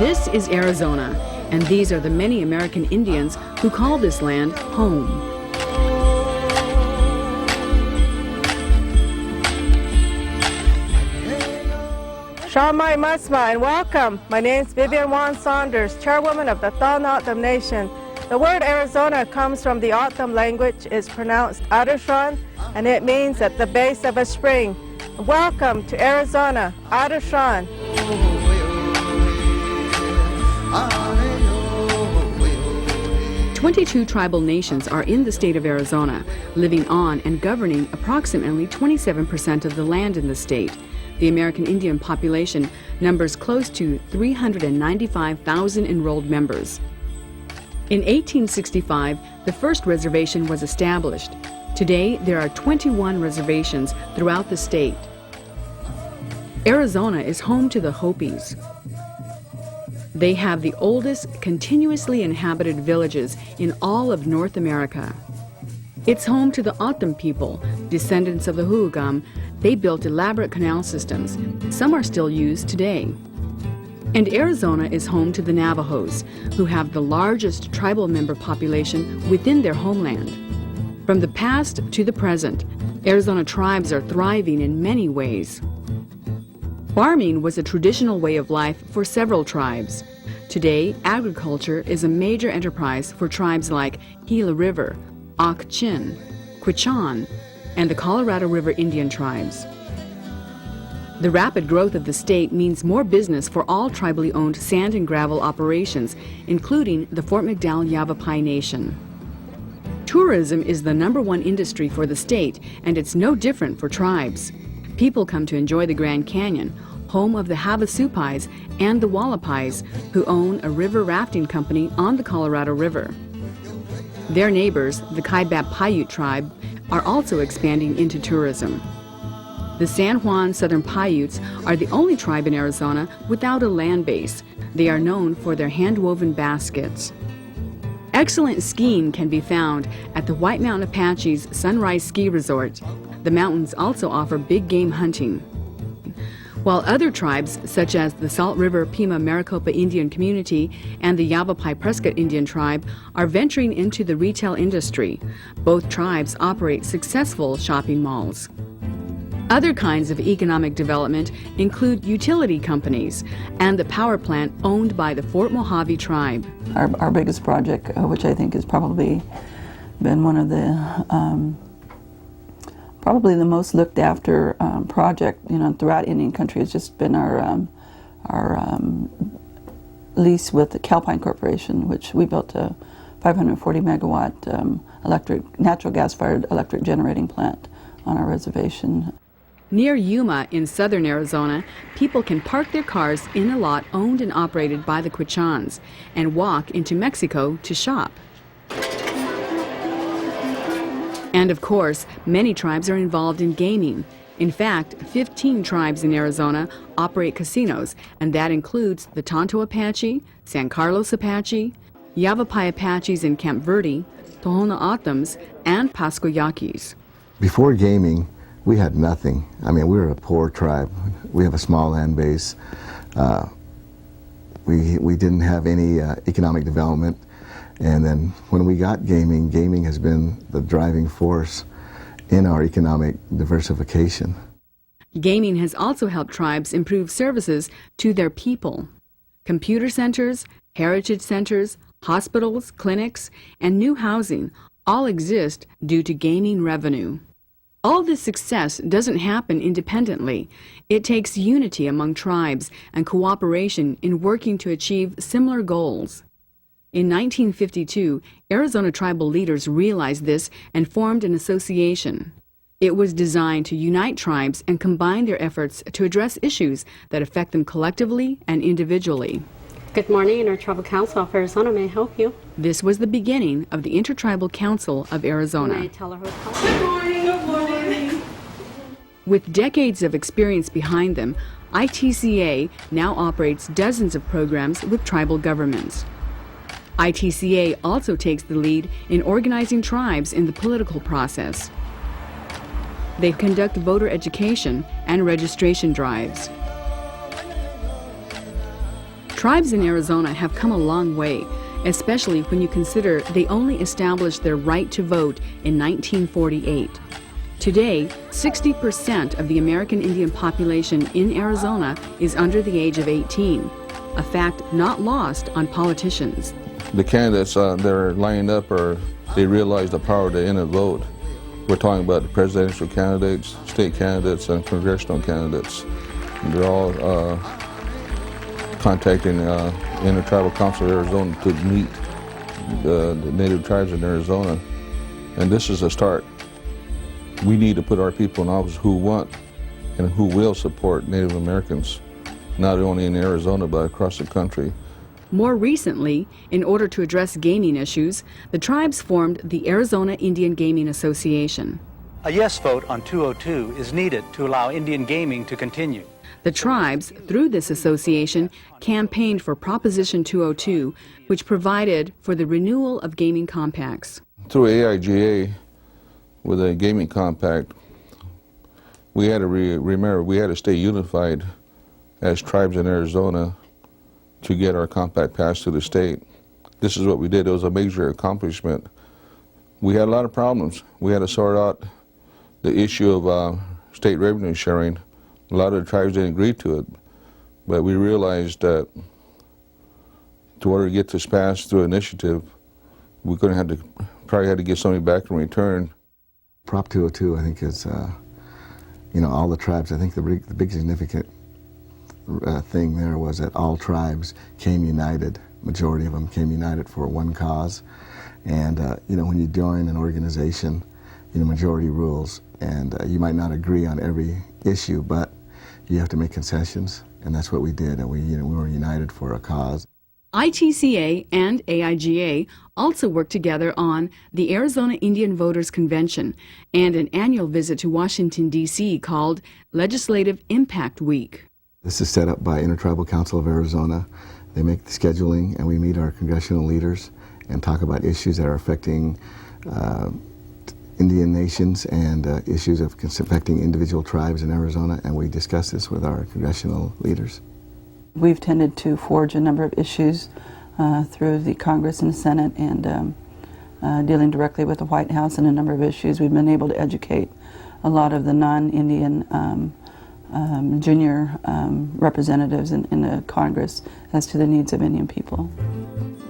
This is Arizona, and these are the many American Indians who call this land home. Shamai Masma, and welcome. My name is Vivian Juan Saunders, chairwoman of the Thon O'odham Nation. The word Arizona comes from the O'odham language, is pronounced Adushan, and it means at the base of a spring. Welcome to Arizona, Adushan. 22 tribal nations are in the state of Arizona, living on and governing approximately 27% of the land in the state. The American Indian population numbers close to 395,000 enrolled members. In 1865, the first reservation was established. Today, there are 21 reservations throughout the state. Arizona is home to the Hopis. They have the oldest continuously inhabited villages in all of North America. It's home to the O'odham people, descendants of the Hohokam. They built elaborate canal systems. Some are still used today. And Arizona is home to the Navajos, who have the largest tribal member population within their homeland. From the past to the present, Arizona tribes are thriving in many ways. Farming was a traditional way of life for several tribes. Today, agriculture is a major enterprise for tribes like Gila River, Ak-Chin, Quechan, and the Colorado River Indian tribes. The rapid growth of the state means more business for all tribally owned sand and gravel operations, including the Fort McDowell Yavapai Nation. Tourism is the #1 industry for the state, and it's no different for tribes. People come to enjoy the Grand Canyon, home of the Havasupais and the Wallapais, who own a river rafting company on the Colorado River. Their neighbors, the Kaibab Paiute tribe, are also expanding into tourism. The San Juan Southern Paiutes are the only tribe in Arizona without a land base. They are known for their hand-woven baskets. Excellent skiing can be found at the White Mountain Apaches Sunrise Ski Resort. The mountains also offer big game hunting. While other tribes, such as the Salt River Pima Maricopa Indian Community and the Yavapai Prescott Indian Tribe, are venturing into the retail industry. Both tribes operate successful shopping malls. Other kinds of economic development include utility companies and the power plant owned by the Fort Mojave tribe. Our biggest project, which I think has probably been one of the probably the most looked after project, throughout Indian country, has just been our lease with the Calpine Corporation, which we built a 540 megawatt natural gas-fired electric generating plant on our reservation. Near Yuma in southern Arizona, people can park their cars in a lot owned and operated by the Quechans and walk into Mexico to shop. And of course, many tribes are involved in gaming. In fact, 15 tribes in Arizona operate casinos, and that includes the Tonto Apache, San Carlos Apache, Yavapai Apaches in Camp Verde, Tohono O'odhams, and Pasco Yaquis. Before gaming, we had nothing. I mean, we were a poor tribe. We have a small land base. We didn't have any economic development. And then when we got gaming, gaming has been the driving force in our economic diversification. Gaming has also helped tribes improve services to their people. Computer centers, heritage centers, hospitals, clinics, and new housing all exist due to gaming revenue. All this success doesn't happen independently. It takes unity among tribes and cooperation in working to achieve similar goals. In 1952, Arizona tribal leaders realized this and formed an association. It was designed to unite tribes and combine their efforts to address issues that affect them collectively and individually. Good morning, Intertribal Council of Arizona. May I help you? This was the beginning of the Intertribal Council of Arizona. May I tell her who's calling? Good morning. Good morning. With decades of experience behind them, ITCA now operates dozens of programs with tribal governments. ITCA also takes the lead in organizing tribes in the political process. They conduct voter education and registration drives. Tribes in Arizona have come a long way, especially when you consider they only established their right to vote in 1948. Today, 60% of the American Indian population in Arizona is under the age of 18, a fact not lost on politicians. The candidates that are lining up, they realize the power to end a vote. We're talking about the presidential candidates, state candidates, and congressional candidates. They're all contacting the Intertribal Council of Arizona to meet the native tribes in Arizona. And this is a start. We need to put our people in office who want and who will support Native Americans, not only in Arizona but across the country. More recently, in order to address gaming issues, the tribes formed the Arizona Indian Gaming Association. A yes vote on 202 is needed to allow Indian gaming to continue. The tribes, through this association, campaigned for Proposition 202, which provided for the renewal of gaming compacts. Through AIGA, with a gaming compact, we had to remember we had to stay unified as tribes in Arizona to get our compact passed to the state. This is what we did. It was a major accomplishment. We had a lot of problems. We had to sort out the issue of state revenue sharing. A lot of the tribes didn't agree to it, but we realized that in order to get this passed through initiative, we're going to have to probably had to get something back in return. Prop 202, I think, is, all the tribes. I think the big significant thing there was that all tribes came united. Majority of them came united for one cause. And, when you join an organization, majority rules. And you might not agree on every issue, but you have to make concessions. And that's what we did. And we were united for a cause. ITCA and AIGA also worked together on the Arizona Indian Voters Convention and an annual visit to Washington, D.C. called Legislative Impact Week. This is set up by Intertribal Council of Arizona. They make the scheduling, and we meet our congressional leaders and talk about issues that are affecting Indian nations and issues affecting individual tribes in Arizona, and we discuss this with our congressional leaders. We've tended to forge a number of issues through the Congress and the Senate, and dealing directly with the White House on a number of issues. We've been able to educate a lot of the non-Indian junior representatives in the Congress as to the needs of Indian people.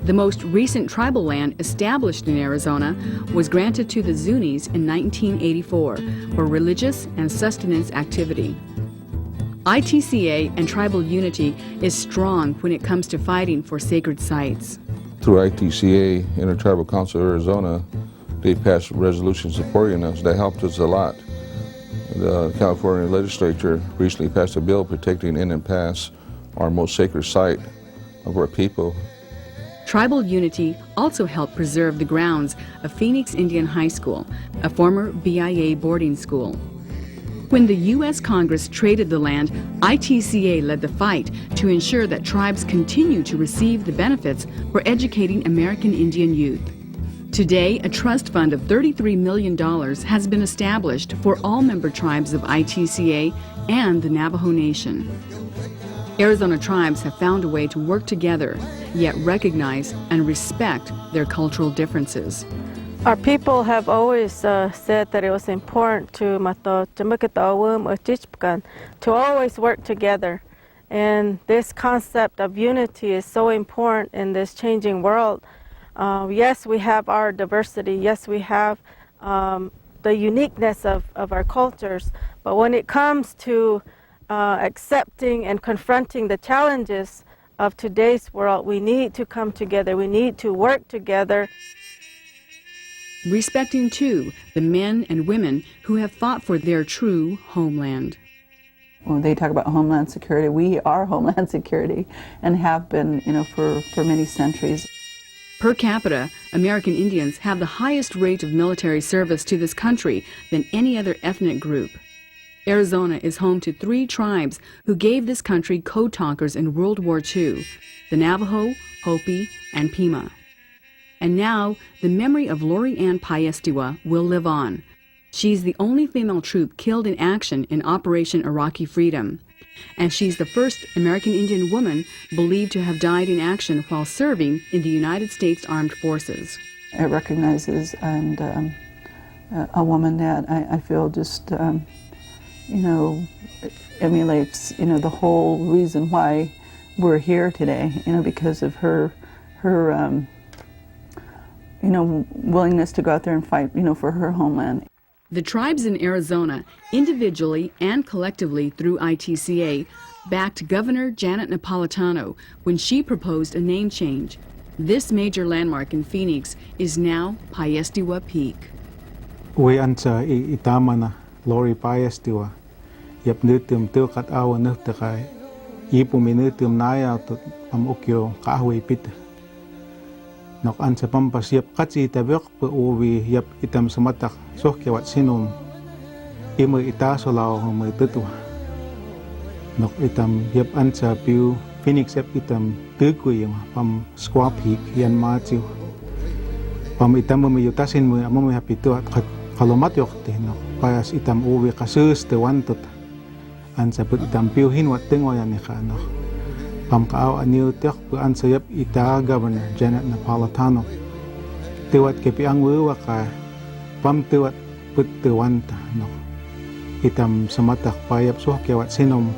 The most recent tribal land established in Arizona was granted to the Zunis in 1984 for religious and sustenance activity. ITCA and tribal unity is strong when it comes to fighting for sacred sites. Through ITCA, Intertribal Council of Arizona, they passed resolutions supporting us. That helped us a lot. The California legislature recently passed a bill protecting Indian Pass, our most sacred site of our people. Tribal unity also helped preserve the grounds of Phoenix Indian High School, a former BIA boarding school. When the U.S. Congress traded the land, ITCA led the fight to ensure that tribes continue to receive the benefits for educating American Indian youth. Today, a trust fund of $33 million has been established for all member tribes of ITCA and the Navajo Nation. Arizona tribes have found a way to work together, yet recognize and respect their cultural differences. Our people have always said that it was important to always work together. And this concept of unity is so important in this changing world. Yes, we have our diversity. Yes, we have the uniqueness of our cultures. But when it comes to accepting and confronting the challenges of today's world, we need to come together. We need to work together. Respecting, too, the men and women who have fought for their true homeland. When they talk about homeland security, we are homeland security and have been, for many centuries. Per capita, American Indians have the highest rate of military service to this country than any other ethnic group. Arizona is home to 3 tribes who gave this country code talkers in World War II, the Navajo, Hopi, and Pima. And now, the memory of Lori Ann Paestiwa will live on. She's the only female troop killed in action in Operation Iraqi Freedom. and she's the first American Indian woman believed to have died in action while serving in the United States Armed Forces. It recognizes and a woman that I feel just, emulates, the whole reason why we're here today, because of her willingness to go out there and fight, for her homeland. The tribes in Arizona, individually and collectively through ITCA, backed Governor Janet Napolitano when she proposed a name change. This major landmark in Phoenix is now Paiyestiwa Peak. We ansa itamana Lori Paiyestiwa. Yap nutum tu kat awa nuftakai. Ipu minutum naya tot pamukyo kaahway pita. Nok ansa pampas yap katsi tabiok pa uwi yap itam samatak sohkewat sinum. Imo itasolaw may tutwa. Nok itam yap ansa piu Phoenix yap itam tukuy pam Squaw Peak yan matiu. Pam itam mayutasin mo amamay hapitu at kalomat yokte nok payas itam uwi kasus te wantot. Ansa put itam piu hinwat tingoyan ni ka nok. Pam kaaw aniw tiyak pu ansa yap ita Governor Janet Napolitano. Tiwat kepi ang wiwa ka pam tiwat put tiwanta nok. Itam samatak payap sohkewat sinom.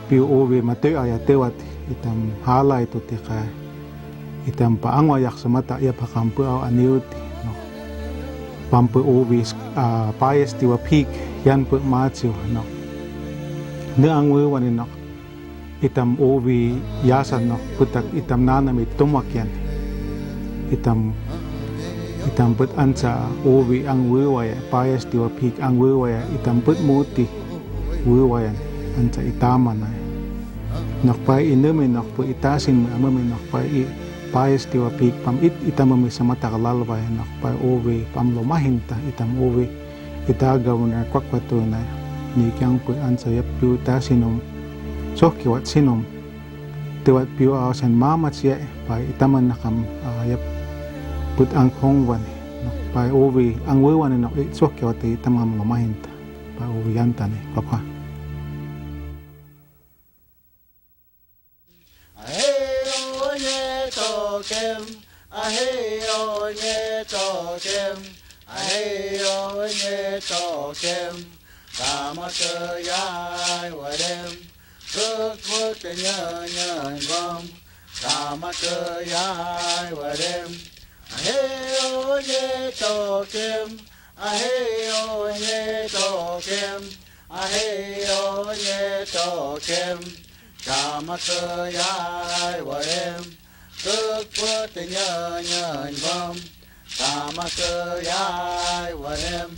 Piu uwi matoy ay tiwat itam halay to tika. Itam paangwayak samata yap hakampu aw aniw ti nok. Pam pu uwi Paiyestiwa Peak yan pu matsiw nok. Ne ang wiwa ni nok. Itam uwi yasan nok putak itam nanamit tumakyan. Itam put ansa uwi ang wiwaya Paiyestiwa Peak ang wiwaya itam put muti wiwayan ansa itaman ay. Nakpay inumin nakpo itasin mo amamin nakpay Paiyestiwa Peak pam itam mo sa mata kalalway nakpay uwi pam lumahinta itam uwi itagaw na kwakwato na ni kyang po ansa yap piu tasinum sohkiwat sinum tiwat piu awasan mamat siya pay itaman nakam yap put ang kongwan nakpay uwi ang wiwan na sohkiwat itam ang lumahinta pay uwi yanta ni papa. Kama kayay wadem, kuk nyan bom. Kama kayay wadem, aheyo nye tokem, aheyo nye tokem, aheyo nye tokem. Kama kayay wadem, kuk nyan bom. Kama kayay wadem.